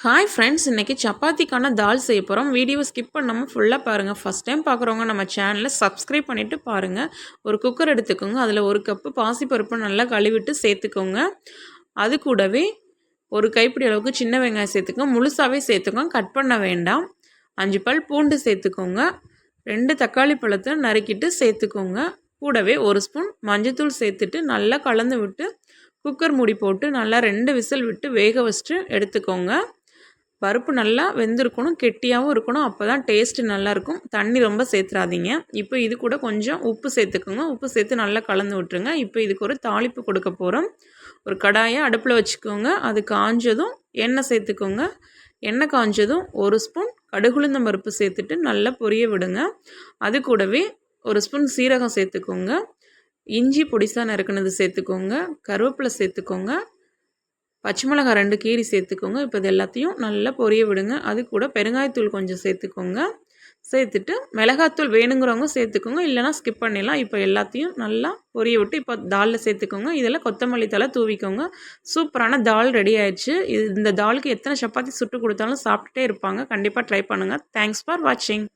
Hi friends, இன்றைக்கி சப்பாத்திக்கான தால் செய்ய போகிறோம். வீடியோ ஸ்கிப் பண்ணாமல் ஃபுல்லாக பாருங்கள். ஃபஸ்ட் டைம் பார்க்குறவங்க நம்ம சேனலை சப்ஸ்கிரைப் பண்ணிவிட்டு பாருங்கள். ஒரு குக்கர் எடுத்துக்கோங்க. அதில் 1 கப்பு பாசிப்பருப்பு நல்லா கழுவிட்டு சேர்த்துக்கோங்க. அது கூடவே ஒரு கைப்பிடி அளவுக்கு சின்ன வெங்காயம் சேர்த்துக்கோங்க. முழுசாகவே சேர்த்துக்கோங்க, கட் பண்ண வேண்டாம். 5 பல் பூண்டு சேர்த்துக்கோங்க. 2 தக்காளி பழத்தை நறுக்கிட்டு சேர்த்துக்கோங்க. கூடவே 1 ஸ்பூன் மஞ்சத்தூள் சேர்த்துட்டு நல்லா கலந்து விட்டு குக்கர் மூடி போட்டு நல்லா 2 விசில் விட்டு வேக வச்சுட்டு எடுத்துக்கோங்க. பருப்பு நல்லா வெந்திருக்கணும், கெட்டியாகவும் இருக்கணும். அப்போ தான் டேஸ்ட்டு நல்லாயிருக்கும். தண்ணி ரொம்ப சேர்த்துறாதீங்க. இப்போ இது கூட கொஞ்சம் உப்பு சேர்த்துக்கோங்க. உப்பு சேர்த்து நல்லா கலந்து விட்டுருங்க. இப்போ இதுக்கு ஒரு தாளிப்பு கொடுக்க போகிறோம். ஒரு கடாயை அடுப்பில் வச்சுக்கோங்க. அது காஞ்சதும் எண்ணெய் சேர்த்துக்கோங்க. எண்ணெய் காஞ்சதும் 1 ஸ்பூன் கடுகுளுந்தம் பருப்பு சேர்த்துட்டு நல்லா பொரிய விடுங்க. அது கூடவே 1 ஸ்பூன் சீரகம் சேர்த்துக்கோங்க. இஞ்சி பொடிசாக நறுக்குனது சேர்த்துக்கோங்க. கருவேப்பிலை சேர்த்துக்கோங்க. பச்சை மிளகாய் 2 கீரி சேர்த்துக்கோங்க. இப்போ இது எல்லாத்தையும் நல்லா பொரிய விடுங்க. அது கூட பெருங்காயத்தூள் கொஞ்சம் சேர்த்துக்கோங்க. சேர்த்துட்டு மிளகாத்தூள் வேணுங்கிறவங்க சேர்த்துக்கோங்க, இல்லைனா ஸ்கிப் பண்ணிடலாம். இப்போ எல்லாத்தையும் நல்லா பொரிய விட்டு இப்போ தாலில் சேர்த்துக்கோங்க. இதில் கொத்தமல்லி தழை தூவிக்கோங்க. சூப்பரான தால் ரெடி ஆயிடுச்சு. இந்த தாலுக்கு எத்தனை சப்பாத்தி சுட்டு கொடுத்தாலும் சாப்பிட்டுட்டே இருப்பாங்க. கண்டிப்பாக ட்ரை பண்ணுங்கள். தேங்க்ஸ் ஃபார் வாட்சிங்.